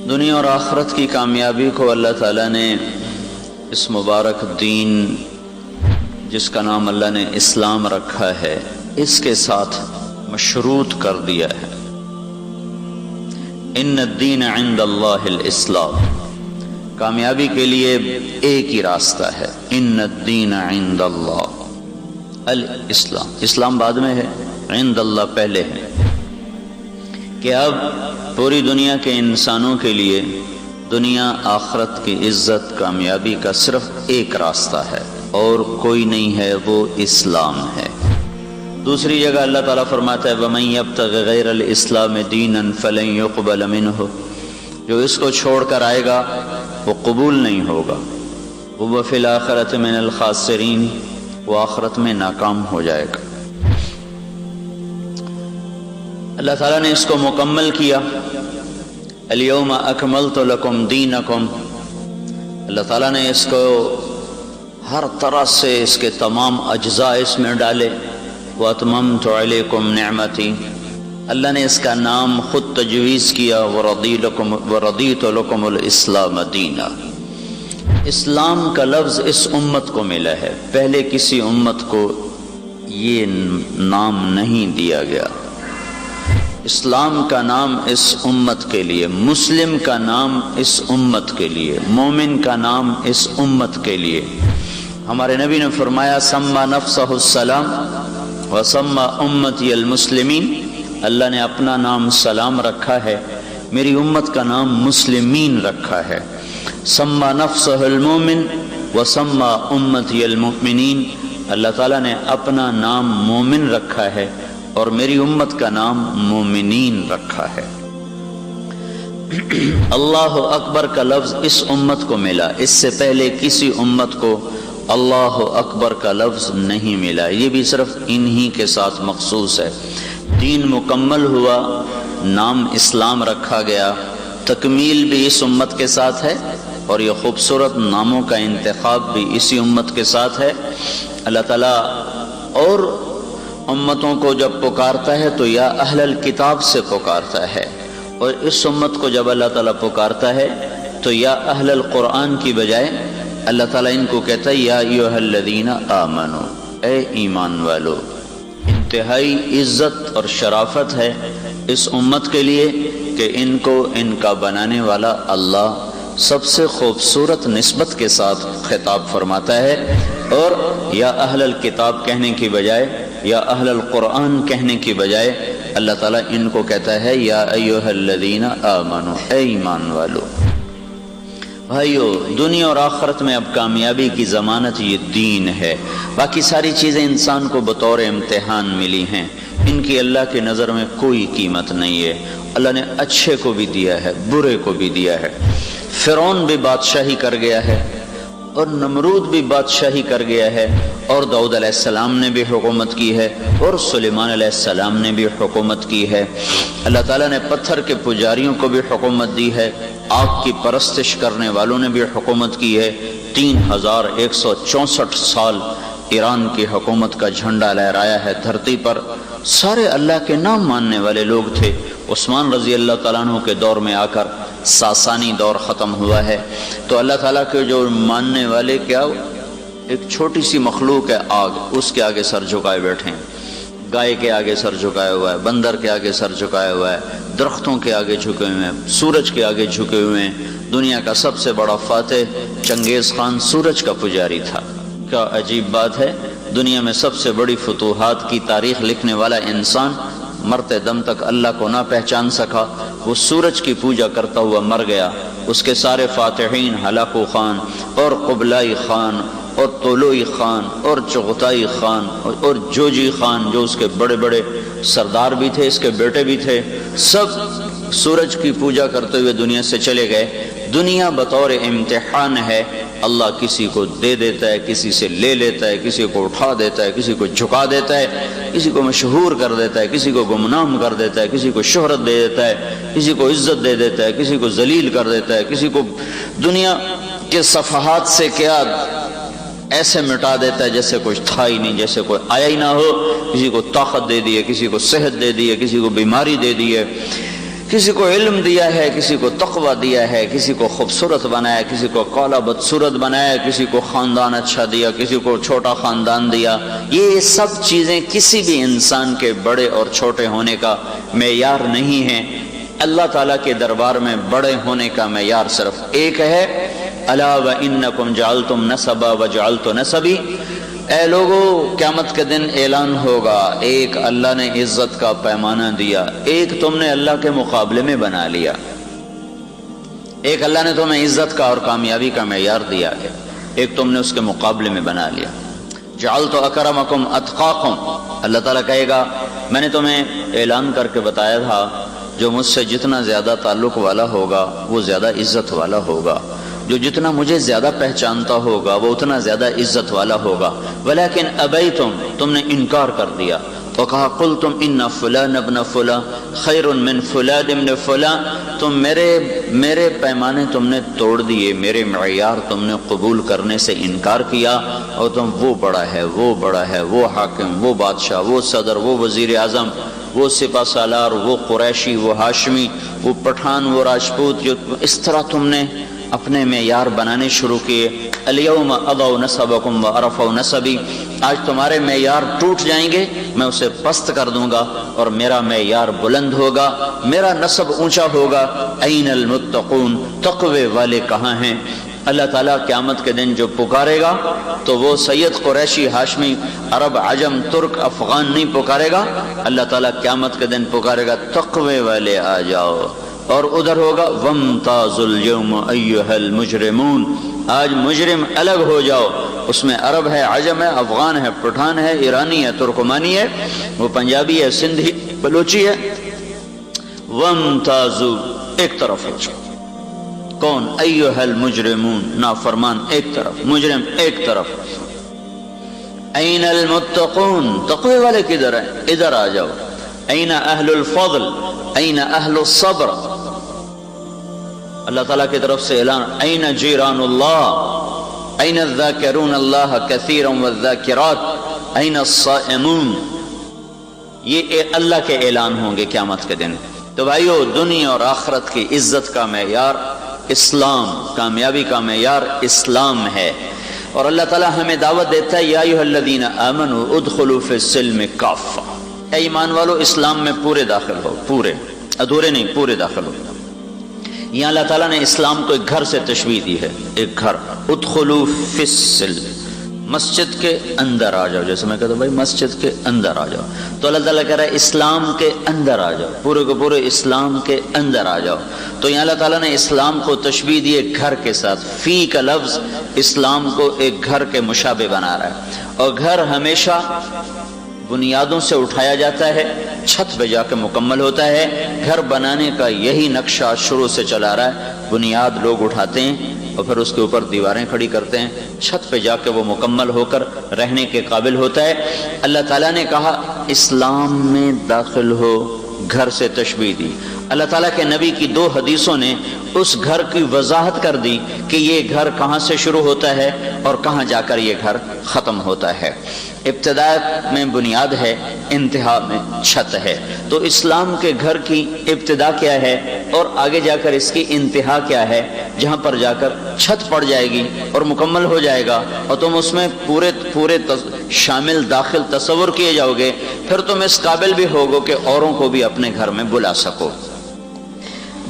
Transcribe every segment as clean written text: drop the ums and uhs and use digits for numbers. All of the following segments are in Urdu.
دنیا اور آخرت کی کامیابی کو اللہ تعالیٰ نے اس مبارک دین جس کا نام اللہ نے اسلام رکھا ہے اس کے ساتھ مشروط کر دیا ہے۔ ان الدین عند اللہ الاسلام، کامیابی کے لیے ایک ہی راستہ ہے، ان الدین عند اللہ الاسلام، اسلام بعد میں ہے، عند اللہ پہلے ہے، کہ اب پوری دنیا کے انسانوں کے لیے دنیا آخرت کی عزت کامیابی کا صرف ایک راستہ ہے اور کوئی نہیں ہے، وہ اسلام ہے۔ دوسری جگہ اللہ تعالیٰ فرماتا ہے وَمَن يَبْتَغِ غَيْرَ الْإِسْلَامِ دِينًا فَلَن يُقْبَلَ مِنْهُ، جو اس کو چھوڑ کر آئے گا وہ قبول نہیں ہوگا، وہ فِي الْآخِرَةِ مِنَ الْخَاسِرِينَ، وہ آخرت میں ناکام ہو جائے گا۔ اللہ تعالیٰ نے اس کو مکمل کیا، اليوم اکملت لکم دینکم، اللہ تعالیٰ نے اس کو ہر طرح سے اس کے تمام اجزاء اس میں ڈالے، واتممت علیکم نعمتی، اللہ نے اس کا نام خود تجویز کیا، ورضیت لکم الاسلام دینا۔ اسلام کا لفظ اس امت کو ملا ہے، پہلے کسی امت کو یہ نام نہیں دیا گیا۔ اسلام کا نام اس امت کے لیے، مسلم کا نام اس امت کے لیے، مومن کا نام اس امت کے لیے۔ ہمارے نبی نے فرمایا سما نفسہ السلام وسما امتی المسلمین، اللہ نے اپنا نام سلام رکھا ہے، میری امت کا نام مسلمین رکھا ہے۔ سما نفسہ المومن وسما امتی المؤمنین، اللہ تعالیٰ نے اپنا نام مومن رکھا ہے اور میری امت کا نام مومنین رکھا ہے۔ اللہ اکبر کا لفظ اس امت کو ملا، اس سے پہلے کسی امت کو اللہ اکبر کا لفظ نہیں ملا، یہ بھی صرف انہی کے ساتھ مخصوص ہے۔ دین مکمل ہوا، نام اسلام رکھا گیا، تکمیل بھی اس امت کے ساتھ ہے اور یہ خوبصورت ناموں کا انتخاب بھی اسی امت کے ساتھ ہے۔ اللہ تعالیٰ اور امتوں کو جب پکارتا ہے تو یا اہل الکتاب سے پکارتا ہے، اور اس امت کو جب اللہ تعالیٰ پکارتا ہے تو یا اہل القرآن کی بجائے اللہ تعالیٰ ان کو کہتا ہے یا ایھا الذین آمنوا، اے ایمان والو۔ انتہائی عزت اور شرافت ہے اس امت کے لیے کہ ان کو ان کا بنانے والا اللہ سب سے خوبصورت نسبت کے ساتھ خطاب فرماتا ہے، اور یا اہل الکتاب کہنے کی بجائے یا اہل القرآن کہنے کی بجائے اللہ تعالیٰ ان کو کہتا ہے یا ایھا الذین آمنوا، اے ایمان والو۔ بھائیو، دنیا اور آخرت میں اب کامیابی کی ضمانت یہ دین ہے، باقی ساری چیزیں انسان کو بطور امتحان ملی ہیں، ان کی اللہ کی نظر میں کوئی قیمت نہیں ہے۔ اللہ نے اچھے کو بھی دیا ہے، برے کو بھی دیا ہے۔ فرعون بھی بادشاہی کر گیا ہے اور نمرود بھی بادشاہی کر گیا ہے، اور داؤد علیہ السلام نے بھی حکومت کی ہے، اور سلیمان علیہ السلام نے بھی حکومت کی ہے۔ اللہ تعالیٰ نے پتھر کے پجاریوں کو بھی حکومت دی ہے، آگ کی پرستش کرنے والوں نے بھی حکومت کی ہے۔ 3164 سال ایران کی حکومت کا جھنڈا لہرایا ہے دھرتی پر، سارے اللہ کے نام ماننے والے لوگ تھے۔ عثمان رضی اللہ تعالیٰ عنہ کے دور میں آ کر ساسانی دور ختم ہوا ہے، تو اللہ تعالیٰ کے جو ماننے والے کیا ایک چھوٹی سی مخلوق ہے آگ، اس کے آگے سر جھکائے بیٹھے ہیں، گائے کے آگے سر جھکایا ہوا ہے، بندر کے آگے سر جھکایا ہوا ہے، درختوں کے آگے جھکے ہوئے ہیں، سورج کے آگے جھکے ہوئے ہیں۔ دنیا کا سب سے بڑا فاتح چنگیز خان سورج کا پجاری تھا۔ کیا عجیب بات ہے، دنیا میں سب سے بڑی فتوحات کی تاریخ لکھنے والا انسان مرتے دم تک اللہ کو نہ پہچان سکا، وہ سورج کی پوجا کرتا ہوا مر گیا۔ اس کے سارے فاتحین ہلاکو خان اور قبلائی خان اور طولوئی خان اور چغتائی خان اور جوجی خان، جو اس کے بڑے بڑے سردار بھی تھے، اس کے بیٹے بھی تھے، سب سورج کی پوجا کرتے ہوئے دنیا سے چلے گئے۔ دنیا بطور امتحان ہے، اللہ کسی کو دے دیتا ہے، کسی سے لے لیتا ہے، کسی کو اٹھا دیتا ہے، کسی کو جھکا دیتا ہے، کسی کو مشہور کر دیتا ہے، کسی کو گمنام کر دیتا ہے، کسی کو شہرت دے دیتا ہے، کسی کو عزت دے دیتا ہے، کسی کو ذلیل کر دیتا ہے، کسی کو دنیا کے صفحات سے کیا ایسے مٹا دیتا ہے جیسے کچھ تھا ہی نہیں، جیسے کوئی آیا ہی نہ ہو۔ کسی کو طاقت دے دی ہے، کسی کو صحت دے دی ہے، کسی کو بیماری دے دی ہے، کسی کو علم دیا ہے، کسی کو تقوی دیا ہے، کسی کو خوبصورت بنایا، کسی کو کالا بدصورت بنایا، کسی کو خاندان اچھا دیا، کسی کو چھوٹا خاندان دیا۔ یہ سب چیزیں کسی بھی انسان کے بڑے اور چھوٹے ہونے کا معیار نہیں ہیں۔ اللہ تعالیٰ کے دربار میں بڑے ہونے کا معیار صرف ایک ہے، الا وانکم جعلتم نسبا وجعلت نسبی۔ اے لوگو، قیامت کے دن اعلان ہوگا، ایک اللہ نے عزت کا پیمانہ دیا، ایک تم نے اللہ کے مقابلے میں بنا لیا۔ ایک اللہ نے تمہیں عزت کا اور کامیابی کا معیار دیا ہے، ایک تم نے اس کے مقابلے میں بنا لیا۔ جعلت اکرمکم اتقاکم، اللہ تعالیٰ کہے گا میں نے تمہیں اعلان کر کے بتایا تھا، جو مجھ سے جتنا زیادہ تعلق والا ہوگا وہ زیادہ عزت والا ہوگا، جو جتنا مجھے زیادہ پہچانتا ہوگا وہ اتنا زیادہ عزت والا ہوگا۔ ولیکن ابیتم، تم نے انکار کر دیا، وکہا قلتم ان فلان ابن فلان خیر من فلان ابن فلان، تم میرے پیمانے تم نے توڑ دیے، میرے معیار تم نے قبول کرنے سے انکار کیا، اور تم وہ بڑا ہے، وہ بڑا ہے، وہ حاکم، وہ بادشاہ، وہ صدر، وہ وزیر اعظم، وہ سپہ سالار، وہ قریشی، وہ ہاشمی، وہ پٹھان، وہ راجپوت، جو اس طرح تم نے اپنے معیار بنانے شروع کیے۔ الیوم اضعوا نسبکم وارفعوا نسبی، آج تمہارے معیار ٹوٹ جائیں گے، میں اسے پست کر دوں گا اور میرا معیار بلند ہوگا، میرا نسب اونچا ہوگا۔ این المتقون، تقوی والے کہاں ہیں؟ اللہ تعالیٰ قیامت کے دن جو پکارے گا تو وہ سید، قریشی، ہاشمی، عرب، عجم، ترک، افغان نہیں پکارے گا، اللہ تعالیٰ قیامت کے دن پکارے گا تقوی والے آ جاؤ، اور ادھر ہوگا وامتازوا اليوم ایھا المجرمون، آج مجرم الگ ہو جاؤ، اس میں عرب ہے، عجم ہے، افغان ہے، پٹھان ہے، ایرانی ہے، ترکمانی ہے، وہ پنجابی ہے، سندھی، بلوچی ہے، وامتازوا، ایک طرف ہو جاؤ۔ کون؟ ایھا المجرمون، نافرمان ایک طرف، مجرم ایک طرف۔ این المتقون، تقوی والے کدھر ہیں؟ ادھر آ جاؤ۔ این اہل الفضل، این اہل الصبر، اللہ تعالیٰ کی طرف سے اعلان، این جیران اللہ، این الذاکرون اللہ کثیرا والذاکرات، این الصائمون، یہ اللہ کے اعلان ہوں گے قیامت کے دن۔ تو بھائیو، دنیا اور آخرت کی عزت کا معیار اسلام، کامیابی کا معیار اسلام ہے، اور اللہ تعالیٰ ہمیں دعوت دیتا ہے یا ایھا الذین آمنوا ادخلوا فی السلم کافہ، اے ایمان والو اسلام میں پورے داخل ہو، پورے، ادھورے نہیں، پورے داخل ہو۔ یہاں اللہ تعالیٰ نے اسلام کو ایک گھر سے تشبیہ دی ہے، ایک گھر، ادخلوا فی السلم، مسجد کے اندر آ جاؤ، جیسے میں کہتا ہوں بھائی مسجد کے اندر آ جاؤ، تو اللہ تعالیٰ کہہ رہا ہے اسلام کے اندر آ جاؤ، پورے کو پورے اسلام کے اندر آ جاؤ۔ تو یہاں اللہ تعالیٰ نے اسلام کو تشبیہ دی ایک گھر کے ساتھ، فی کا لفظ اسلام کو ایک گھر کے مشابہ بنا رہا ہے، اور گھر ہمیشہ بنیادوں سے اٹھایا جاتا ہے، چھت پہ جا کے مکمل ہوتا ہے۔ گھر بنانے کا یہی نقشہ شروع سے چلا رہا ہے، بنیاد لوگ اٹھاتے ہیں اور پھر اس کے اوپر دیواریں کھڑی کرتے ہیں، چھت پہ جا کے وہ مکمل ہو کر رہنے کے قابل ہوتا ہے۔ اللہ تعالیٰ نے کہا اسلام میں داخل ہو، گھر سے تشبیہ دی۔ اللہ تعالیٰ کے نبی کی 2 حدیثوں نے اس گھر کی وضاحت کر دی کہ یہ گھر کہاں سے شروع ہوتا ہے اور کہاں جا کر یہ گھر ختم ہوتا ہے۔ ابتدا میں بنیاد ہے، انتہا میں چھت ہے۔ تو اسلام کے گھر کی ابتدا کیا ہے اور آگے جا کر اس کی انتہا کیا ہے، جہاں پر جا کر چھت پڑ جائے گی اور مکمل ہو جائے گا، اور تم اس میں پورے شامل داخل تصور کیے جاؤ گے، پھر تم اس قابل بھی ہوگو کہ اوروں کو بھی اپنے گھر میں بلا سکو۔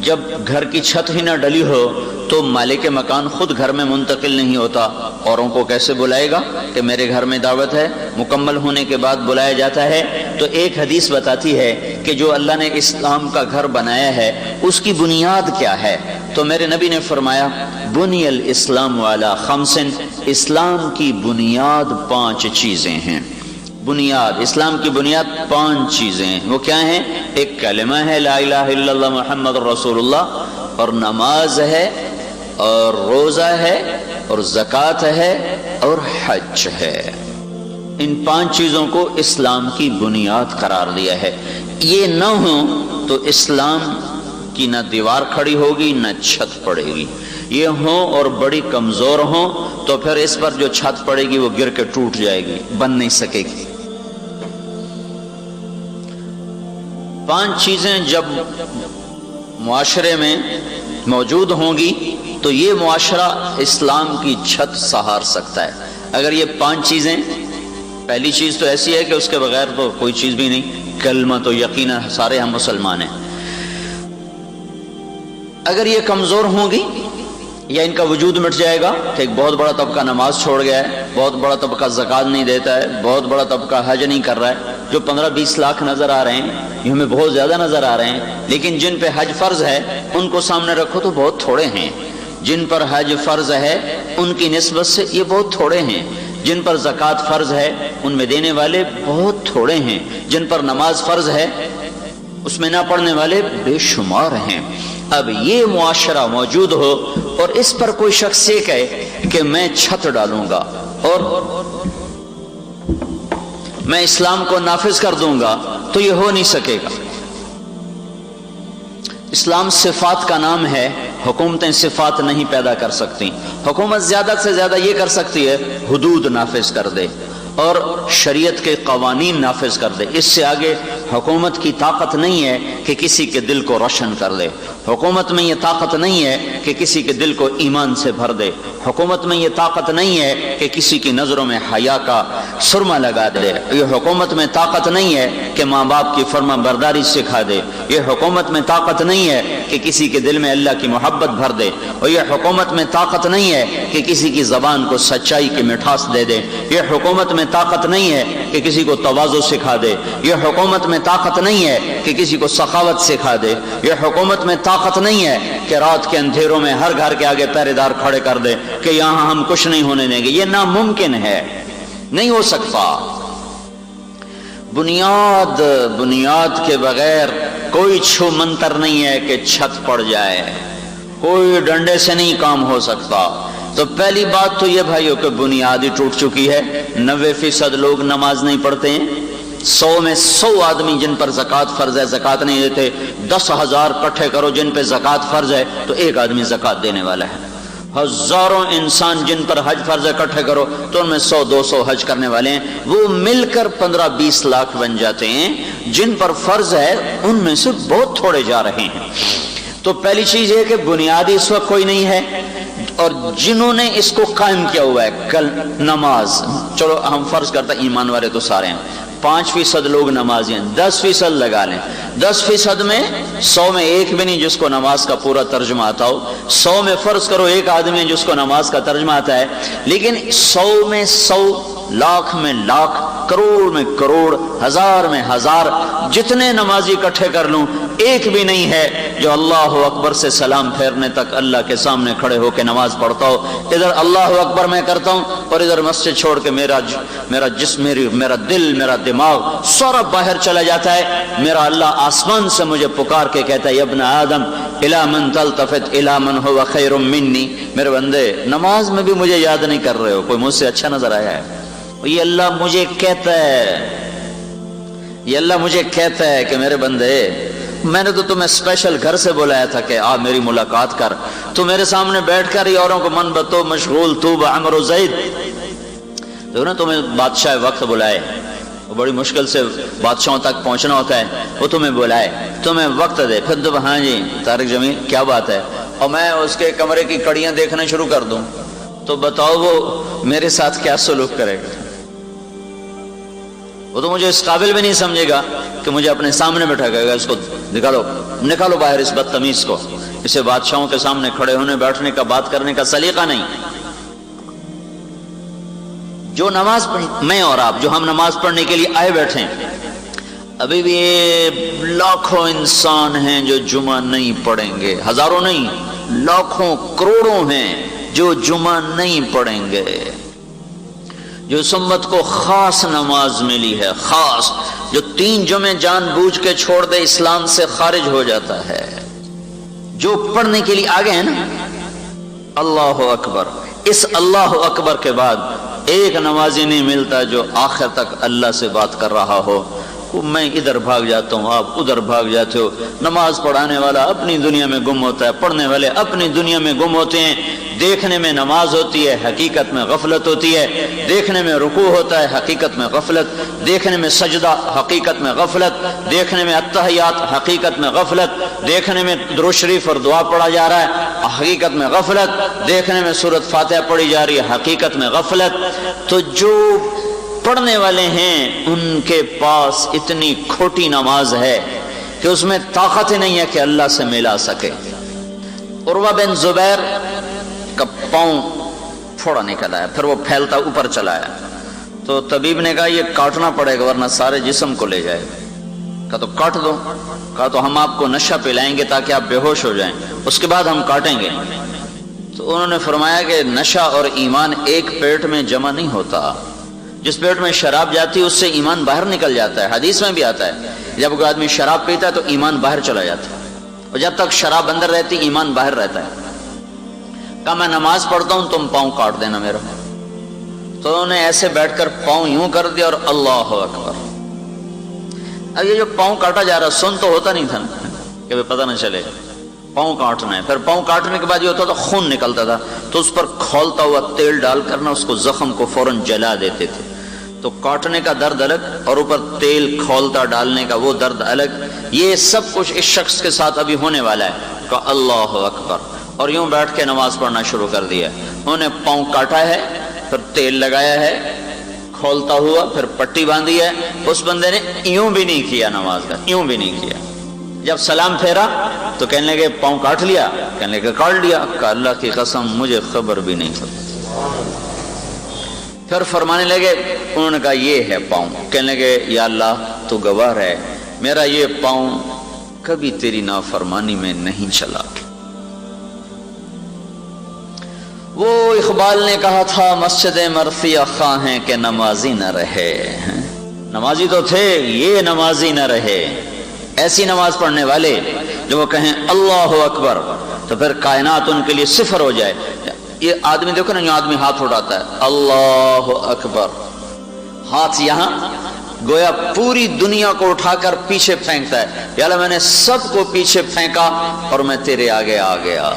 جب گھر کی چھت ہی نہ ڈلی ہو تو مالک مکان خود گھر میں منتقل نہیں ہوتا، اوروں کو کیسے بلائے گا کہ میرے گھر میں دعوت ہے؟ مکمل ہونے کے بعد بلایا جاتا ہے۔ تو ایک حدیث بتاتی ہے کہ جو اللہ نے اسلام کا گھر بنایا ہے اس کی بنیاد کیا ہے، تو میرے نبی نے فرمایا بنی الاسلام علی 5، اسلام کی بنیاد 5 چیزیں ہیں۔ بنیاد، اسلام کی بنیاد 5 چیزیں ہیں، وہ کیا ہیں؟ ایک کلمہ ہے لا الہ الا اللہ محمد رسول اللہ، اور نماز ہے، اور روزہ ہے، اور زکوٰۃ ہے، اور حج ہے۔ ان 5 چیزوں کو اسلام کی بنیاد قرار دیا ہے۔ یہ نہ ہو تو اسلام کی نہ دیوار کھڑی ہوگی نہ چھت پڑے گی۔ یہ ہوں اور بڑی کمزور ہوں تو پھر اس پر جو چھت پڑے گی وہ گر کے ٹوٹ جائے گی، بن نہیں سکے گی۔ 5 چیزیں جب معاشرے میں موجود ہوں گی تو یہ معاشرہ اسلام کی چھت سہار سکتا ہے۔ اگر یہ 5 چیزیں، پہلی چیز تو ایسی ہے کہ اس کے بغیر تو کوئی چیز بھی نہیں، کلمہ تو یقیناً سارے ہم مسلمان ہیں، اگر یہ کمزور ہوں گی یا ان کا وجود مٹ جائے گا کہ ایک بہت بڑا طبقہ نماز چھوڑ گیا ہے، بہت بڑا طبقہ زکوٰۃ نہیں دیتا ہے، بہت بڑا طبقہ حج نہیں کر رہا ہے، جو 15-20 لاکھ نظر آ رہے ہیں یہ ہمیں بہت زیادہ نظر آ رہے ہیں، لیکن جن پہ حج فرض ہے ان کو سامنے رکھو تو بہت تھوڑے ہیں، جن پر حج فرض ہے ان کی نسبت سے یہ بہت تھوڑے ہیں، جن پر زکوٰۃ فرض ہے ان میں دینے والے بہت تھوڑے ہیں، جن پر نماز فرض ہے اس میں نہ پڑھنے والے بے شمار ہیں۔ اب یہ معاشرہ موجود ہو اور اس پر کوئی شخص یہ کہے کہ میں چھت ڈالوں گا اور میں اسلام کو نافذ کر دوں گا، تو یہ ہو نہیں سکے گا۔ اسلام صفات کا نام ہے، حکومتیں صفات نہیں پیدا کر سکتی۔ حکومت زیادہ سے زیادہ یہ کر سکتی ہے حدود نافذ کر دے اور شریعت کے قوانین نافذ کر دے، اس سے آگے حکومت کی طاقت نہیں ہے کہ کسی کے دل کو روشن کر دے، حکومت میں یہ طاقت نہیں ہے کہ کسی کے دل کو ایمان سے بھر دے، حکومت میں یہ طاقت نہیں ہے کہ کسی کی نظروں میں حیا کا سرما لگا دے، یہ حکومت میں طاقت نہیں ہے کہ ماں باپ کی فرما برداری سکھا دے، یہ حکومت میں طاقت نہیں ہے کہ کسی کے دل میں اللہ کی محبت بھر دے، اور یہ حکومت میں طاقت نہیں ہے کہ کسی کی زبان کو سچائی کی مٹھاس دے دے، یہ حکومت میں طاقت نہیں ہے کہ کسی کو تواضع سکھا دے، یہ حکومت میں طاقت نہیں ہے کہ کسی کو سخاوت سکھا دے، یہ حکومت میں طاقت نہیں ہے کہ رات کے اندھیروں میں ہر گھر کے آگے پہرے دار کھڑے کر دے کہ یہاں ہم کچھ نہیں ہونے دیں گے، یہ ناممکن ہے، نہیں ہو سکتا۔ بنیاد کے بغیر کوئی چھو منتر نہیں ہے کہ چھت پڑ جائے، کوئی ڈنڈے سے نہیں کام ہو سکتا۔ تو پہلی بات تو یہ بھائیو کہ بنیاد ہی ٹوٹ چکی ہے، 90% لوگ نماز نہیں پڑھتے ہیں، 100 میں 100 آدمی جن پر زکوٰۃ فرض ہے زکوٰۃ نہیں دیتے، 10,000 اکٹھے کرو جن پہ زکوٰۃ فرض ہے تو ایک آدمی زکوٰۃ دینے والا ہے، ہزاروں انسان جن پر حج فرض ہے اکٹھے کرو تو ان میں 100-200 حج کرنے والے ہیں، وہ مل کر 15-20 لاکھ بن جاتے ہیں، جن پر فرض ہے ان میں سے بہت تھوڑے جا رہے ہیں۔ تو پہلی چیز یہ کہ بنیادی اس وقت کوئی نہیں ہے، اور جنہوں نے اس کو قائم کیا ہوا ہے، کل نماز، چلو ہم فرض کرتا ایمان والے تو سارے ہیں، 5% لوگ نمازی ہیں، 10% لگا لیں، 10% میں 100 میں ایک بھی نہیں جس کو نماز کا پورا ترجمہ آتا ہو، 100 میں فرض کرو ایک آدمی ہے جس کو نماز کا ترجمہ آتا ہے، لیکن 100 میں 100، لاکھ میں لاکھ، کروڑ میں کروڑ، ہزار میں ہزار، جتنے نمازی اکٹھے کر لوں ایک بھی نہیں ہے جو اللہ اکبر سے سلام پھیرنے تک اللہ کے سامنے کھڑے ہو کے نماز پڑھتا ہو، ادھر اللہ اکبر میں کرتا ہوں اور ادھر مسجد چھوڑ کے میرا جسم، میرا دل، میرا دماغ سارا باہر چلا جاتا ہے، میرا اللہ آسمان سے مجھے پکار کے کہتا ہے یا ابن آدم الی من تلتفت الی من هو خیر منی، میرے بندے نماز میں بھی مجھے یاد نہیں کر رہے ہو، کوئی مجھ سے اچھا نظر آیا ہے؟ یہ اللہ مجھے کہتا ہے، یہ اللہ مجھے کہتا ہے کہ میرے بندے میں نے تو تمہیں اسپیشل گھر سے بلایا تھا کہ آ میری ملاقات کر، تو میرے سامنے بیٹھ کر ہی اوروں کو من بتو مشغول تو بعمر و زید، تو نا تمہیں بادشاہ وقت بلائے، وہ بڑی مشکل سے بادشاہوں تک پہنچنا ہوتا ہے، وہ تمہیں بلائے، تمہیں وقت دے، پھر تو ہاں جی طارق جمیل کیا بات ہے، اور میں اس کے کمرے کی کڑیاں دیکھنا شروع کر دوں تو بتاؤ وہ میرے ساتھ کیا سلوک کرے گا؟ وہ تو مجھے اس قابل بھی نہیں سمجھے گا کہ مجھے اپنے سامنے بٹھا گا، اس کو نکالو باہر اس بدتمیز کو، اسے بادشاہوں کے سامنے کھڑے ہونے بیٹھنے کا بات کرنے کا سلیقہ نہیں۔ جو نماز میں اور آپ جو ہم نماز پڑھنے کے لیے آئے بیٹھے ہیں، ابھی بھی لاکھوں انسان ہیں جو جمعہ نہیں پڑھیں گے، ہزاروں نہیں، لاکھوں کروڑوں ہیں جو جمعہ نہیں پڑھیں گے، جو اس امت کو خاص نماز ملی ہے، خاص، جو 3 جمعے جان بوجھ کے چھوڑ دے اسلام سے خارج ہو جاتا ہے، جو پڑھنے کے لیے آگے ہیں نا اللہ اکبر، اس اللہ اکبر کے بعد ایک نمازی نہیں ملتا جو آخر تک اللہ سے بات کر رہا ہو، میں ادھر بھاگ جاتا ہوں، آپ ادھر بھاگ جاتے ہو۔ نماز پڑھانے والا اپنی دنیا میں گم ہوتا ہے، پڑھنے والے اپنی دنیا میں گم ہوتے ہیں۔ دیکھنے میں نماز ہوتی ہے، حقیقت میں غفلت ہوتی ہے۔ دیکھنے میں رکوع ہوتا ہے، حقیقت میں غفلت۔ دیکھنے میں سجدہ، حقیقت میں غفلت۔ دیکھنے میں التحیات، حقیقت میں غفلت۔ دیکھنے میں درود شریف اور دعا پڑھا جا رہا ہے، حقیقت میں غفلت۔ دیکھنے میں سورۃ فاتحہ پڑھی جا رہی ہے، حقیقت میں غفلت۔ تو جو پڑھنے والے ہیں ان کے پاس اتنی کھوٹی نماز ہے کہ اس میں طاقت ہی نہیں ہے کہ اللہ سے ملا سکے۔ عروہ بن زبیر کا پاؤں پھوڑا نکلا ہے، پھر وہ پھیلتا اوپر چلا ہے، تو طبیب نے کہا یہ کاٹنا پڑے گا ورنہ سارے جسم کو لے جائے گا۔ کہا تو کاٹ دو۔ کہا تو ہم آپ کو نشہ پلائیں گے تاکہ آپ بے ہوش ہو جائیں، اس کے بعد ہم کاٹیں گے۔ تو انہوں نے فرمایا کہ نشہ اور ایمان ایک پیٹ میں جمع نہیں ہوتا۔ جس پیٹ میں شراب جاتی ہے اس سے ایمان باہر نکل جاتا ہے۔ حدیث میں بھی آتا ہے جب کوئی آدمی شراب پیتا ہے تو ایمان باہر چلا جاتا ہے، اور جب تک شراب اندر رہتی ایمان باہر رہتا ہے۔ کہا میں نماز پڑھتا ہوں، تم پاؤں کاٹ دینا میرا۔ تو انہوں نے ایسے بیٹھ کر پاؤں یوں کر دیا اور اللہ اکبر۔ اب یہ جو پاؤں کاٹا جا رہا سن تو ہوتا نہیں تھا کہ پتہ نہ چلے پاؤں کاٹنا ہے۔ پھر پاؤں کاٹنے کے بعد یہ ہوتا تھا خون نکلتا تھا، تو اس پر کھولتا ہوا تیل ڈال کر نا اس کو زخم کو فوراً جلا دیتے تھے۔ تو کاٹنے کا درد الگ اور اوپر تیل کھولتا ڈالنے کا وہ درد الگ۔ یہ سب کچھ اس شخص کے ساتھ ابھی ہونے والا ہے۔ کہا اللہ اکبر، اور یوں بیٹھ کے نماز پڑھنا شروع کر دیا۔ انہوں نے پاؤں کاٹا ہے، پھر تیل لگایا ہے کھولتا ہوا، پھر پٹی باندھی ہے۔ اس بندے نے یوں بھی نہیں کیا نماز کا، یوں بھی نہیں کیا۔ جب سلام پھیرا تو کہنے لگے پاؤں کاٹ لیا؟ کہنے لگے کاٹ لیا۔ کہا اللہ کی قسم مجھے خبر بھی نہیں تھی۔ پھر فرمانے لگے، انہوں نے کہا یہ ہے پاؤں۔ کہنے لگے یا اللہ تو گواہ ہے، میرا یہ پاؤں کبھی تیری نافرمانی میں نہیں چلا۔ وہ اقبال نے کہا تھا مسجد مرثیہ خواہ ہیں کہ نمازی نہ رہے۔ نمازی تو تھے، یہ نمازی نہ رہے۔ ایسی نماز پڑھنے والے جو وہ کہیں اللہ اکبر تو پھر کائنات ان کے لیے صفر ہو جائے۔ یہ آدمی دیکھو نا، یہ آدمی ہاتھ اٹھاتا ہے اللہ اکبر، ہاتھ یہاں گویا پوری دنیا کو اٹھا کر پیچھے پھینکتا ہے، یا اللہ میں نے سب کو پیچھے پھینکا اور میں تیرے آگے آ گیا۔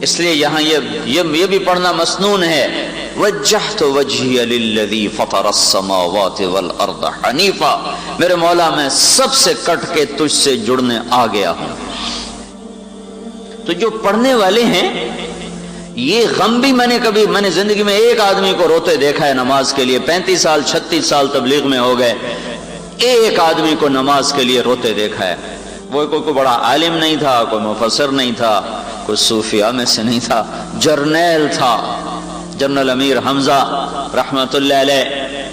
اس لیے یہاں یہ بھی پڑھنا مسنون ہے، وجہت وجہی للذی فطر السماوات والارض حنیفا، میرے مولا میں سب سے کٹ کے تجھ سے جڑنے آ گیا ہوں۔ تو جو پڑھنے والے ہیں، یہ غم بھی میں نے زندگی میں ایک آدمی کو روتے دیکھا ہے نماز کے لیے۔ 35 سال 36 سال تبلیغ میں ہو گئے، ایک آدمی کو نماز کے لیے روتے دیکھا ہے۔ وہ کوئی بڑا عالم نہیں تھا، کوئی مفسر نہیں تھا، کوئی صوفیاء میں سے نہیں تھا، جرنیل تھا، جنرل امیر حمزہ رحمت اللہ علیہ۔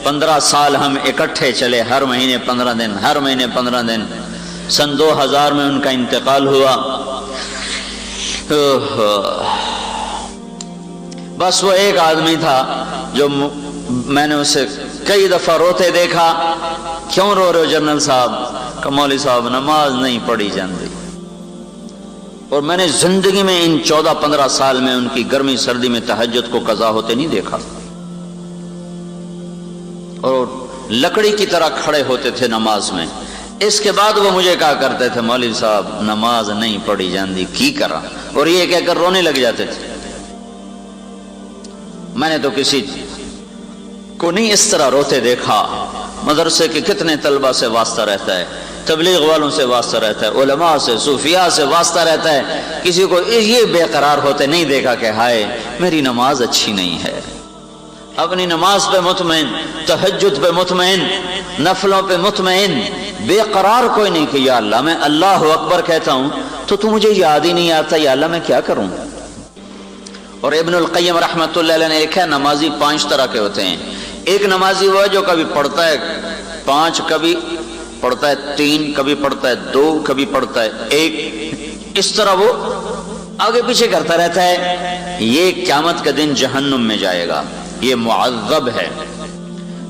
15 سال ہم اکٹھے چلے، ہر مہینے 15 دن، ہر مہینے 15 دن۔ سن 2000 میں ان کا انتقال ہوا۔ بس وہ ایک آدمی تھا جو میں نے اسے کئی دفعہ روتے دیکھا۔ کیوں رو رہے ہو جنرل صاحب؟ کہ مولوی صاحب نماز نہیں پڑھی جاندی۔ اور میں نے زندگی میں ان 14-15 سال میں ان کی گرمی سردی میں تہجد کو قضا ہوتے نہیں دیکھا، اور لکڑی کی طرح کھڑے ہوتے تھے نماز میں۔ اس کے بعد وہ مجھے کہا کرتے تھے مولوی صاحب نماز نہیں پڑھی جاندی کی کرا، اور یہ کہہ کر رونے لگ جاتے تھے۔ میں نے تو کسی کو نہیں اس طرح روتے دیکھا۔ مدرسے کے کتنے طلبہ سے واسطہ رہتا ہے، تبلیغ والوں سے واسطہ رہتا ہے، علماء سے، صوفیاء سے واسطہ رہتا ہے، کسی کو یہ بے قرار ہوتے نہیں دیکھا کہ ہائے میری نماز اچھی نہیں ہے۔ اپنی نماز پہ مطمئن، تہجد پہ مطمئن، نفلوں پہ مطمئن، بے قرار کوئی نہیں کہ یا اللہ میں اللہ اکبر کہتا ہوں تو مجھے یاد ہی نہیں آتا، یا اللہ میں کیا کروں۔ اور ابن القیم رحمت اللہ علیہ نے لکھا ہے نمازی 5 طرح کے ہوتے ہیں۔ ایک نمازی وہ ہے جو کبھی پڑھتا ہے 5، کبھی پڑھتا ہے 3، کبھی پڑھتا ہے 2، کبھی پڑھتا ہے 1، اس طرح وہ آگے پیچھے کرتا رہتا ہے۔ یہ قیامت کا دن جہنم میں جائے گا، یہ معذب ہے۔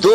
2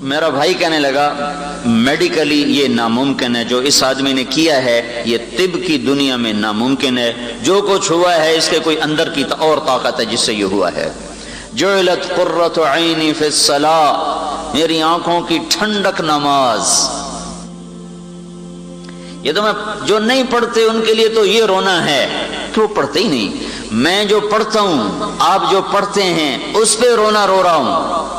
میرا بھائی کہنے لگا میڈیکلی یہ ناممکن ہے، جو اس آدمی نے کیا ہے یہ طب کی دنیا میں ناممکن ہے، جو کچھ ہوا ہے اس کے کوئی اندر کی اور طاقت ہے جس سے یہ ہوا ہے۔ جعلت قرۃ عینی فی الصلاۃ، میری آنکھوں کی ٹھنڈک نماز۔ یہ تو میں جو نہیں پڑھتے ان کے لیے تو یہ رونا ہے کہ وہ پڑھتے ہی نہیں، میں جو پڑھتا ہوں آپ جو پڑھتے ہیں اس پہ رونا رو رہا ہوں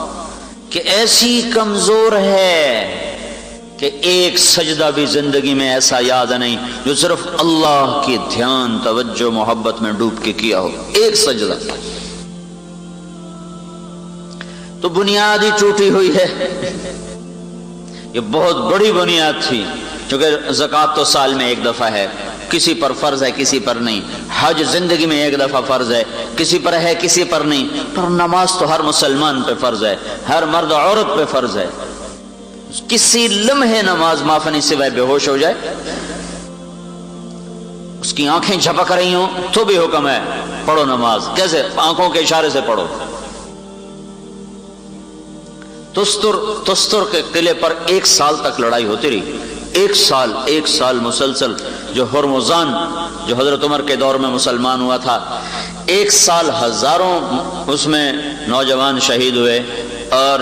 کہ ایسی کمزور ہے کہ ایک سجدہ بھی زندگی میں ایسا یاد نہیں جو صرف اللہ کی دھیان توجہ محبت میں ڈوب کے کیا ہو، ایک سجدہ۔ تو بنیاد ہی ٹوٹی ہوئی ہے۔ یہ بہت بڑی بنیاد تھی، کیونکہ زکوٰۃ تو سال میں ایک دفعہ ہے، کسی پر فرض ہے کسی پر نہیں۔ حج زندگی میں ایک دفعہ فرض ہے، کسی پر ہے کسی پر نہیں۔ پر نماز تو ہر مسلمان پہ فرض ہے، ہر مرد عورت پہ فرض ہے۔ کسی لمحے نماز معاف نہیں سوائے بے ہوش ہو جائے، اس کی آنکھیں جھپک رہی ہوں تو بھی حکم ہے پڑھو نماز۔ کیسے؟ آنکھوں کے اشارے سے پڑھو۔ تستر کے قلعے پر 1 سال تک لڑائی ہوتی رہی، 1 سال مسلسل۔ جو ہرمزان جو حضرت عمر کے دور میں مسلمان ہوا تھا، 1 سال ہزاروں اس میں نوجوان شہید ہوئے، اور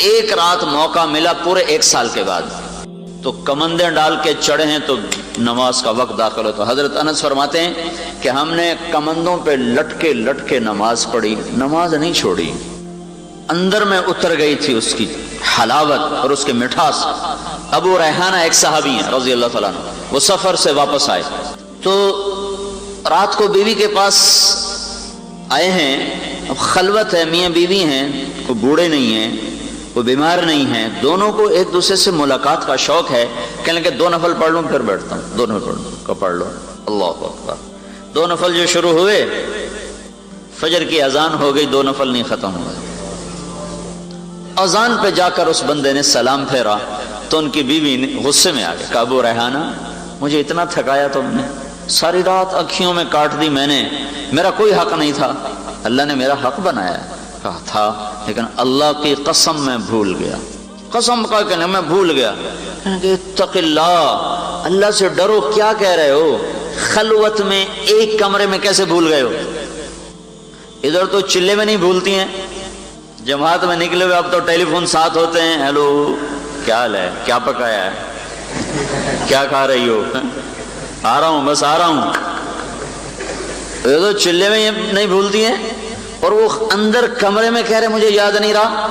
ایک رات موقع ملا پورے 1 سال کے بعد، تو کمندیں ڈال کے چڑھے ہیں تو نماز کا وقت داخل ہوتا۔ حضرت انس فرماتے ہیں کہ ہم نے کمندوں پہ لٹ کے نماز پڑھی، نماز نہیں چھوڑی، اندر میں اتر گئی تھی اس کی حلاوت اور اس کے مٹھاس۔ ابو ریحانہ ایک صحابی ہیں رضی اللہ تعالیٰ عنہ، وہ سفر سے واپس آئے تو رات کو بیوی کے پاس آئے ہیں، خلوت ہے، میاں بیوی ہیں، کوئی بوڑھے نہیں ہیں، کوئی بیمار نہیں ہیں، دونوں کو ایک دوسرے سے ملاقات کا شوق ہے۔ کہنے لگے 2 نفل پڑھ لوں پھر بیٹھتا ہوں، 2 نفل پڑھ لو۔ اللہ اکبر۔ 2 نفل جو شروع ہوئے، فجر کی اذان ہو گئی، 2 نفل نہیں ختم ہوئے۔ اذان پہ جا کر اس بندے نے سلام پھیرا تو ان کی بیوی نے غصے میں آ گئے، کہا ابو ریحانہ مجھے اتنا تھکایا تم نے، ساری رات اکھیوں میں کاٹ دی میں نے، میرا کوئی حق نہیں تھا، اللہ نے میرا حق بنایا۔ کہا تھا لیکن اللہ کی قسم میں بھول گیا، قسم کا کہ میں بھول گیا۔ اتق اللہ، اللہ سے ڈرو، کیا کہہ رہے ہو؟ خلوت میں ایک کمرے میں کیسے بھول گئے ہو؟ ادھر تو چلے میں نہیں بھولتی ہیں، جماعت میں نکلے ہوئے اب تو ٹیلی فون ساتھ ہوتے ہیں، ہیلو کیا حال ہے، کیا پکایا ہے، کیا کھا رہی ہو، آ رہا ہوں بس آ رہا ہوں۔ یہ تو چلے میں نہیں بھولتی ہیں، اور وہ اندر کمرے میں کہہ رہے مجھے یاد نہیں رہا۔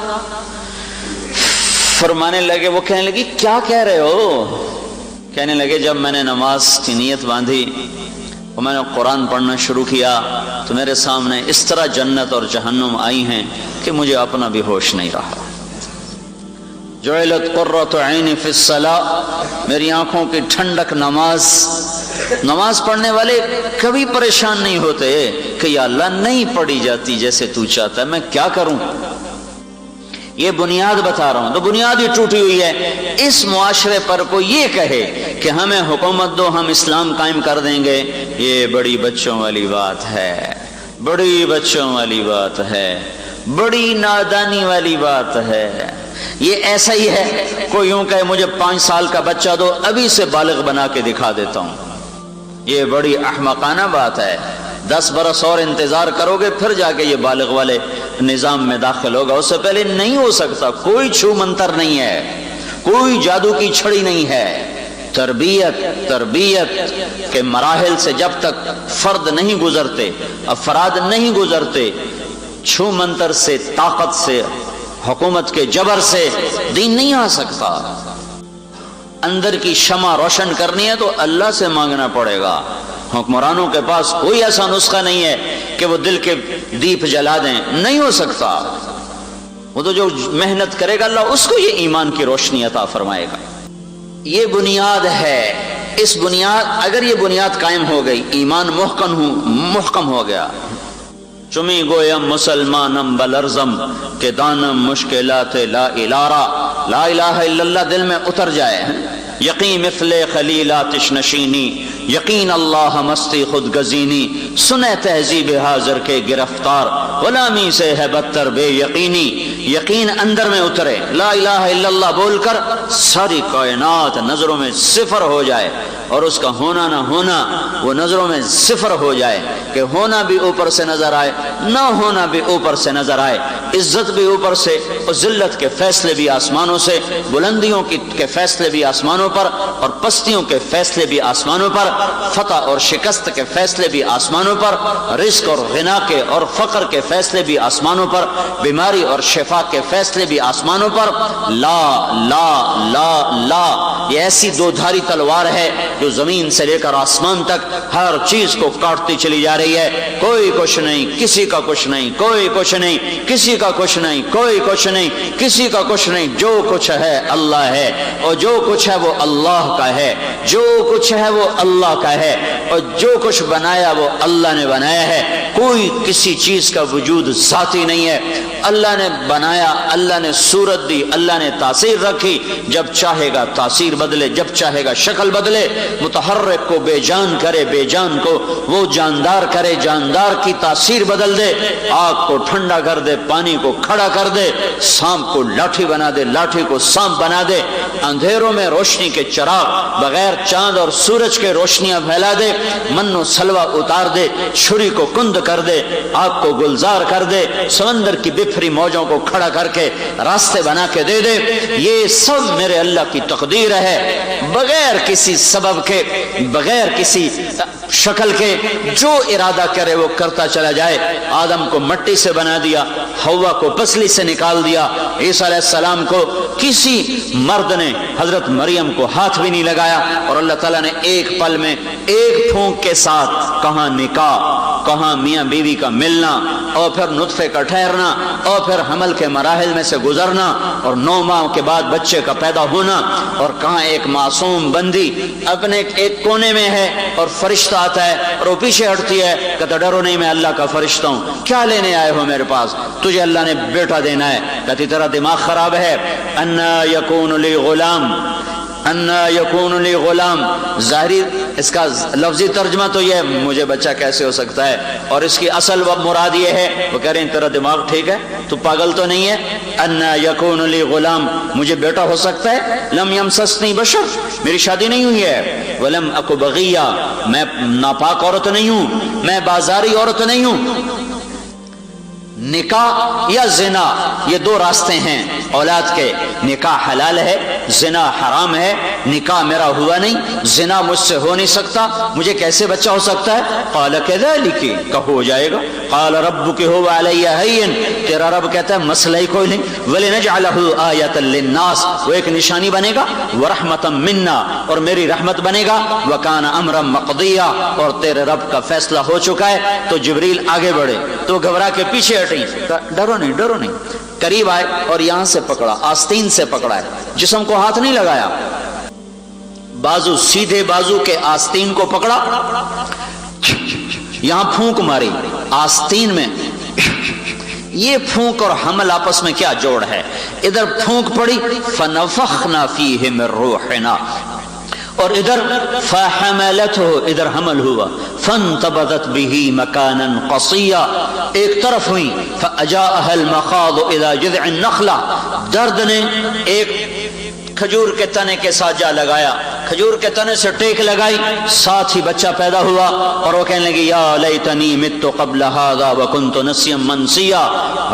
فرمانے لگے، وہ کہنے لگی کیا کہہ رہے ہو؟ کہنے لگے جب میں نے نماز کی نیت باندھی اور میں نے قرآن پڑھنا شروع کیا تو میرے سامنے اس طرح جنت اور جہنم آئی ہیں کہ مجھے اپنا بھی ہوش نہیں رہا۔ جعلت قرۃ عینی فی الصلاۃ، میری آنکھوں کی ٹھنڈک نماز۔ نماز پڑھنے والے کبھی پریشان نہیں ہوتے کہ یا اللہ نہیں پڑھی جاتی جیسے تو چاہتا ہے، میں کیا کروں؟ یہ بنیاد بتا رہا ہوں، تو بنیاد ہی ٹوٹی ہوئی ہے۔ اس معاشرے پر کوئی یہ کہے کہ ہمیں حکومت دو، ہم اسلام قائم کر دیں گے، یہ بڑی بچوں والی بات ہے، بڑی بچوں والی بات ہے، بڑی نادانی والی بات ہے۔ یہ ایسا ہی ہے کوئی یوں کہے مجھے 5 سال کا بچہ دو، ابھی سے بالغ بنا کے دکھا دیتا ہوں، یہ بڑی احمقانہ بات ہے۔ 10 برس اور انتظار کرو گے پھر جا کے یہ بالغ والے نظام میں داخل ہوگا، اس سے پہلے نہیں ہو سکتا۔ کوئی چھو منتر نہیں ہے، کوئی جادو کی چھڑی نہیں ہے۔ تربیت کے مراحل سے جب تک فرد نہیں گزرتے، افراد نہیں گزرتے، چھو منتر سے، طاقت سے، حکومت کے جبر سے دین نہیں آ سکتا۔ اندر کی شمع روشن کرنی ہے تو اللہ سے مانگنا پڑے گا۔ حکمرانوں کے پاس کوئی ایسا نسخہ نہیں ہے کہ وہ دل کے دیپ جلا دیں، نہیں ہو سکتا۔ وہ تو جو محنت کرے گا اللہ اس کو یہ ایمان کی روشنی عطا فرمائے گا۔ یہ بنیاد ہے۔ اس بنیاد، اگر یہ بنیاد قائم ہو گئی، ایمان محکم ہو گیا، چمی گویم مسلمانم بلرزم کہ دانم مشکلات لا الہ الا اللہ دل میں اتر جائے، یقین مثل خلیلاتش نشینی، یقین اللہ مستی خود گزینی، سنے تہذیب حاضر کے گرفتار، غلامی سے ہے بدتر بے یقینی، یقین اندر میں اترے، لا الہ الا اللہ بول کر ساری کائنات نظروں میں صفر ہو جائے اور اس کا ہونا نہ ہونا وہ نظروں میں صفر ہو جائے، کہ ہونا بھی اوپر سے نظر آئے، نہ ہونا بھی اوپر سے نظر آئے، عزت بھی اوپر سے اور ذلت کے فیصلے بھی آسمانوں سے، بلندیوں کے فیصلے بھی آسمانوں پر اور پستیوں کے فیصلے بھی آسمانوں پر، فتح اور شکست کے فیصلے بھی آسمانوں پر، رزق اور غنا کے اور فقر کے فیصلے بھی آسمانوں پر، بیماری اور شفا کے فیصلے بھی آسمانوں پر۔ لا لا لا لا، یہ ایسی دو دھاری تلوار ہے جو زمین سے لے کر آسمان تک ہر چیز کو کاٹتی چلی جا رہی ہے۔ کوئی کچھ نہیں، کسی کا کچھ نہیں، کوئی کچھ نہیں، کسی کا کچھ نہیں، کوئی کچھ نہیں، کسی کا کچھ نہیں، جو کچھ ہے اللہ ہے، اور جو کچھ ہے وہ اللہ کا ہے، جو کچھ ہے وہ اللہ کا ہے، اور جو کچھ بنایا وہ اللہ نے بنایا ہے۔ کوئی کسی چیز کا وجود ذاتی نہیں ہے، اللہ نے بنایا، اللہ نے صورت دی، اللہ نے تاثیر رکھی، جب چاہے گا تاثیر بدلے، جب چاہے گا شکل بدلے، متحرک کو بے جان کرے، بے جان کو وہ جاندار کرے، جاندار کی تاثیر بدل دے، آگ کو ٹھنڈا کر دے، پانی کو کھڑا کر دے، سانپ کو لاٹھی بنا دے، لاٹھی کو سانپ بنا دے، اندھیروں میں روشنی کے چراغ بغیر چاند اور سورج کے روشنیاں پھیلا دے، من و سلوہ اتار دے، چھری کو کند کر دے، آگ کو گلزار کر دے، سمندر کی بفری موجوں کو کھڑا کر کے راستے بنا کے دے دے، یہ سب میرے اللہ کی تقدیر ہے، بغیر کسی سبب کے، بغیر کسی شکل کے، جو ارادہ کرے وہ کرتا چلا جائے۔ آدم کو مٹی سے بنا دیا، حوا کو پسلی سے نکال دیا، عیسیٰ علیہ السلام کو کسی مرد نے حضرت مریم کو ہاتھ بھی نہیں لگایا، اور اللہ تعالیٰ نے ایک پل میں ایک پھونک کے ساتھ کہاں نکاح، کہاں میاں بیوی کا ملنا، اور پھر نطفے کا ٹھہرنا، اور پھر حمل کے مراحل میں سے گزرنا، اور 9 ماہ کے بعد بچے کا پیدا ہونا، اور کہاں ایک معصوم بندی اپنے ایک کونے میں ہے اور فرشتہ آتا ہے اور وہ پیچھے ہٹتی ہے، کہتا ڈرو نہیں میں اللہ کا فرشتہ ہوں، کیا لینے آئے ہو میرے پاس؟ تجھے اللہ نے بیٹا دینا ہے۔ کہتی تیرا دماغ خراب ہے، انا یکون لی غلام، انا یکون لی غلام، ظاہری اس کا لفظی ترجمہ تو یہ ہے مجھے بچہ کیسے ہو سکتا ہے، اور اس کی اصل مراد یہ ہے، وہ کہہ رہے ہیں تیرا دماغ ٹھیک ہے، تو پاگل تو نہیں ہے؟ انا یکون لی غلام، مجھے بیٹا ہو سکتا ہے؟ لم یمسسنی بشر، میری شادی نہیں ہوئی ہے، ولم اک بغیہ، میں ناپاک عورت نہیں ہوں، میں بازاری عورت نہیں ہوں۔ نکاح یا زنا یہ دو راستے ہیں اولاد کے، نکاح حلال ہے، زنا حرام ہے، نکاح میرا ہوا نہیں، زنا مجھ سے ہو نہیں سکتا، مجھے کیسے بچہ ہو سکتا ہے؟ قال کذالک، کہو ہو جائے گا، قال ربک هو علی ہین، تیرا رب کہتا ہے مسئلہ ہی کوئی نہیں، ولنجعلہ آیۃ للناس، وہ ایک نشانی بنے گا، ورحمۃ منا، اور میری رحمت بنے گا، وکان امرا مقضیا، اور تیرے رب کا فیصلہ ہو چکا ہے۔ تو جبریل آگے بڑھے تو گھبرا کے پیچھے ہٹیں، ڈرو نہیں ڈرو نہیں، قریب آئے اور یہاں سے پکڑا، آستین سے پکڑا ہے، جسم کو ہاتھ نہیں لگایا، بازو سیدھے بازو کے آستین کو پکڑا، یہاں پھونک ماری آستین میں۔ یہ پھونک اور حمل آپس میں کیا جوڑ ہے؟ ادھر پھونک پڑی فنفخنا فیہ من روحنا، اور ادھر فحملتہ، ادھر حمل ہوا، فانتبذت به مکانا قصیا، ایک طرف ہوئی، فاجاءها المخاض الى جذع النخلہ، درد نے ایک کھجور کے تنے کے ساتھ جا لگایا، کھجور کے تنے سے ٹیک لگائی، ساتھ ہی بچہ پیدا ہوا، اور وہ کہنے لگی یا لیتنی مت قبل هذا وکنت نسیا منسیا،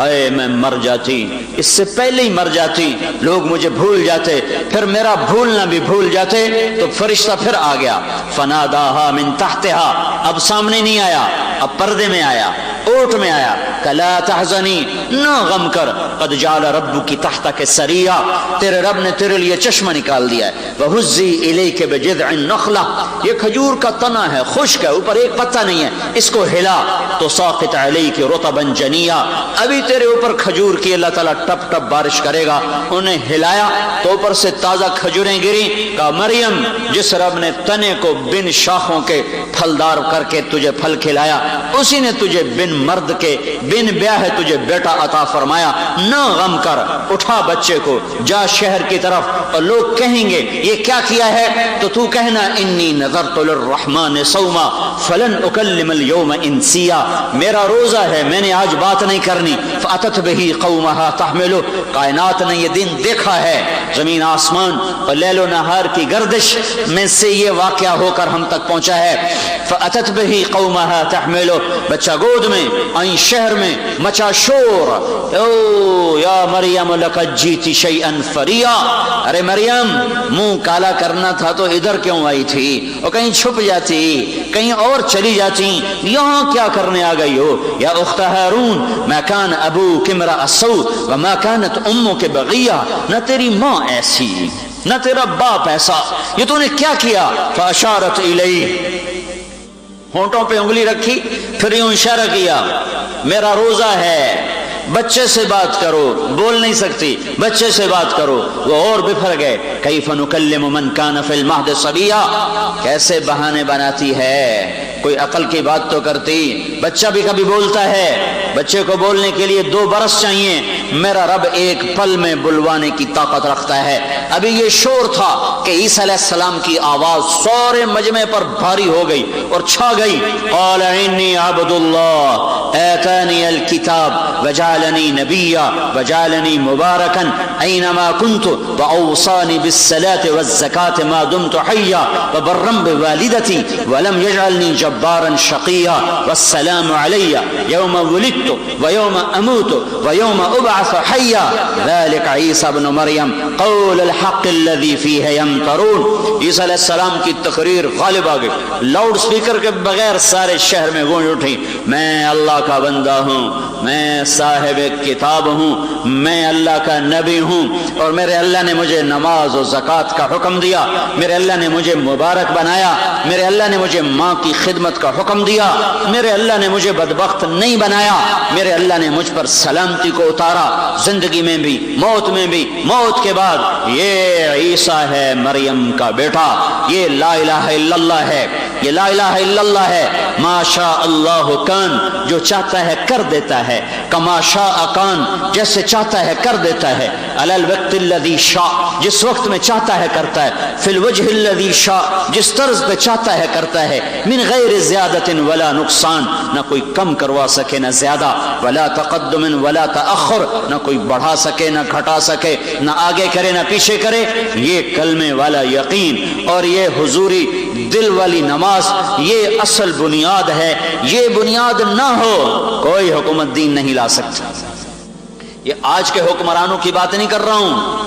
اے میں مر جاتی، اس سے پہلے ہی مر جاتی، لوگ مجھے بھول جاتے، پھر میرا بھولنا بھی بھول جاتے۔ تو فرشتہ پھر آ گیا، فناداها من تحتها، اب سامنے نہیں آیا، اب پردے میں آیا، اوٹ میں آیا، کلا تحزنی، نہ غم کر، قد جعل ربک تحتک سریا، تیرے رب نے تیرے لیے چشمہ نکال دیا ہے، وہزی الیک بجذع النخلہ، یہ کھجور کا تنا ہے، خشک ہے، اوپر ایک پتا نہیں ہے، اس کو ہلا تو ساقط علیک رطبا جنیا، ابھی تیرے اوپر کھجور کی اللہ تعالیٰ ٹپ ٹپ بارش کرے گا۔ انہیں ہلایا تو اوپر سے تازہ کھجوریں گری، کہا مریم جس رب نے تنے کو بن شاخوں کے پھلدار کر کے تجھے پھل کھلایا، اسی نے تجھے بن مرد کے بن بیاہ ہے تجھے بیٹا عطا فرمایا، نہ غم کر، اٹھا بچے کو، جا شہر کی طرف، اور لوگ کہیں گے یہ کیا کیا ہے؟ تو تو کہنا انی نذرت للرحمن صوما فلن اکلم اليوم انسیا، میرا روزہ ہے، میں نے آج بات نہیں کرنی. فاتت به قومها تحملو، کائنات نے یہ دن دیکھا ہے، زمین آسمان اور لیل و نہار کی گردش میں سے یہ واقعہ ہو کر ہم تک پہنچا ہے. فاتت به قومها تحملو، بچہ گود میں آئیں، شہر میں مچا شور، او یا مریم لقد جیت شیئا فریا، ارے مریم منہ کالا کرنا تھا تو ادھر کیوں آئی تھی، اور کہیں چھپ جاتی، کہیں اور چلی جاتی، یہاں کیا کرنے آ گئی ہو. یا اخت ہارون ما کان ابوک امرأ سوء وما کانت امک بغیہ، نہ تیری ماں ایسی نہ تیرا باپ ایسا، یہ تو نے کیا کیا. فاشارت الیہ، ہونٹوں پہ انگلی رکھی، پھر یوں اشارہ کیا، میرا روزہ ہے، بچے سے بات کرو، بول نہیں سکتی، بچے سے بات کرو. وہ اور بپھر گئے. کیف نکلم من کان فی المہد صبیا، کیسے بہانے بناتی ہے، کوئی عقل کی بات تو کرتی. بچہ بھی کبھی بولتا ہے، بچے کو بولنے کے لیے 2 برس چاہیے، میرا رب ایک پل میں بلوانے کی طاقت رکھتا ہے. ابھی یہ شور تھا کہ عیسیٰ علیہ السلام کی آواز سارے مجمع پر بھاری ہو گئی اور چھا گئی. قال انی عبد اللہ آتانی الکتاب وجعلنی نبیا وجعلنی مبارکا اینما کنت واوصانی بالصلاة والزکاة ما دمت حیا وبرا بوالدتی ولم یجعلنی جبارا شقیا والسلام علی یوم ولدت ویوم اموت ویوم ابعث حیا ذلك عیسیٰ ابن مریم قول الحق الذی فیہ یمترون. عیسیٰ علیہ السلام کی تقریر غالب آ گئی، لاؤڈ سپیکر کے بغیر سارے شہر میں گونج اٹھی. میں اللہ کا بندہ ہوں، میں صاحب کتاب ہوں، میں اللہ کا نبی ہوں، اور میرے اللہ نے مجھے نماز و زکوٰۃ کا حکم دیا، میرے اللہ نے مجھے مبارک بنایا، میرے اللہ نے مجھے ماں کی خدمت کا حکم دیا، میرے اللہ نے مجھے بدبخت نہیں بنایا، میرے اللہ نے مجھ پر سلامتی کو اتارا، زندگی میں بھی موت میں بھی، موت کے بعد. یہ عیسیٰ ہے مریم کا بیٹا، یہ لا الہ الا اللہ ہے، یہ لا الہ الا اللہ ہے. ما شاء اللہ کان، جو چاہتا ہے کر دیتا ہے، کما شاء کان، جیسے چاہتا ہے کر دیتا ہے. علی الوقت الذی شاء، جس وقت میں چاہتا ہے کرتا ہے. فی الوجہ الذی شاء، جس طرز پہ چاہتا ہے کرتا ہے. من غیر زیادت ولا نقصان، نہ کوئی کم کروا سکے نہ زیادہ. ولا تقدم ولا تأخر، نہ کوئی بڑھا سکے نہ گھٹا سکے، نہ آگے کرے نہ پیچھے کرے. یہ کلمے والا یقین اور یہ حضوری دل والی نماز، یہ اصل بنیاد ہے. یہ بنیاد نہ ہو کوئی حکومت دین نہیں لا سکتا. یہ آج کے حکمرانوں کی بات نہیں کر رہا ہوں،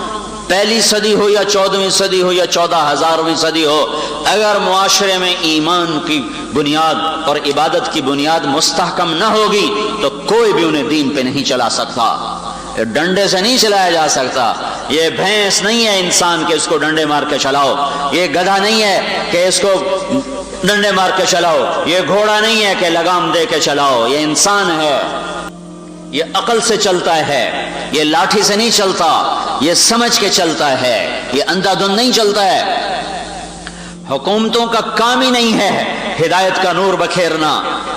پہلی صدی ہو یا 14ویں صدی ہو یا 14,000ویں صدی ہو، اگر معاشرے میں ایمان کی بنیاد اور عبادت کی بنیاد مستحکم نہ ہوگی تو کوئی بھی انہیں دین پہ نہیں چلا سکتا. ڈنڈے سے نہیں چلایا جا سکتا. یہ بھینس نہیں ہے انسان کہ اس کو ڈنڈے مار کے چلاؤ، یہ گدھا نہیں ہے کہ اس کو ڈنڈے مار کے چلاؤ، یہ گھوڑا نہیں ہے کہ لگام دے کے چلاؤ. یہ انسان ہے، یہ عقل سے چلتا ہے، یہ لاٹھی سے نہیں چلتا، یہ سمجھ کے چلتا ہے، یہ اندھا دھند نہیں چلتا ہے. حکومتوں کا کام ہی نہیں ہے ہدایت کا نور بکھیرنا،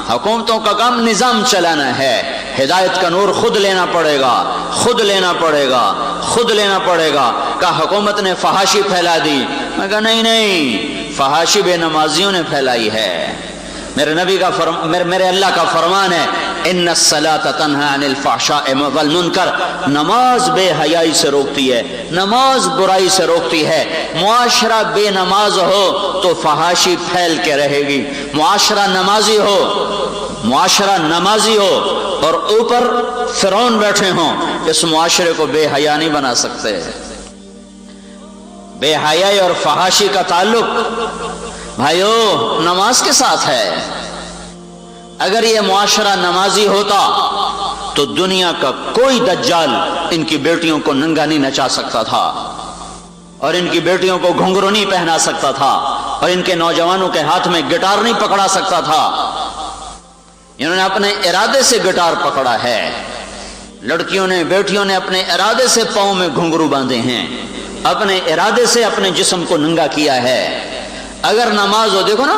حکومتوں کا کام نظام چلانا ہے. ہدایت کا نور خود لینا پڑے گا، خود لینا پڑے گا، خود لینا پڑے گا. کہا حکومت نے فحاشی پھیلا دی، میں کہا نہیں، فحاشی بے نمازیوں نے پھیلائی ہے. میرے نبی کا میرے اللہ کا فرمان ہے، ان الصلاۃ تنہی عن الفحشاء والمنکر، نماز بے حیائی سے روکتی ہے، نماز برائی سے روکتی ہے. معاشرہ بے نماز ہو تو فحاشی پھیل کے رہے گی. معاشرہ نمازی ہو، معاشرہ نمازی ہو اور اوپر فرعون بیٹھے ہوں، اس معاشرے کو بے حیا نہیں بنا سکتے. بے حیائی اور فحاشی کا تعلق بھائیو نماز کے ساتھ ہے. اگر یہ معاشرہ نمازی ہوتا تو دنیا کا کوئی دجال ان کی بیٹیوں کو ننگا نہیں نچا سکتا تھا، اور ان کی بیٹیوں کو گھنگرو نہیں پہنا سکتا تھا، اور ان کے نوجوانوں کے ہاتھ میں گٹار نہیں پکڑا سکتا تھا. انہوں نے اپنے ارادے سے گٹار پکڑا ہے. لڑکیوں نے، بیٹیوں نے اپنے ارادے سے پاؤں میں گھنگرو باندھے ہیں، اپنے ارادے سے اپنے جسم کو ننگا کیا ہے. اگر نماز ہو، دیکھو نا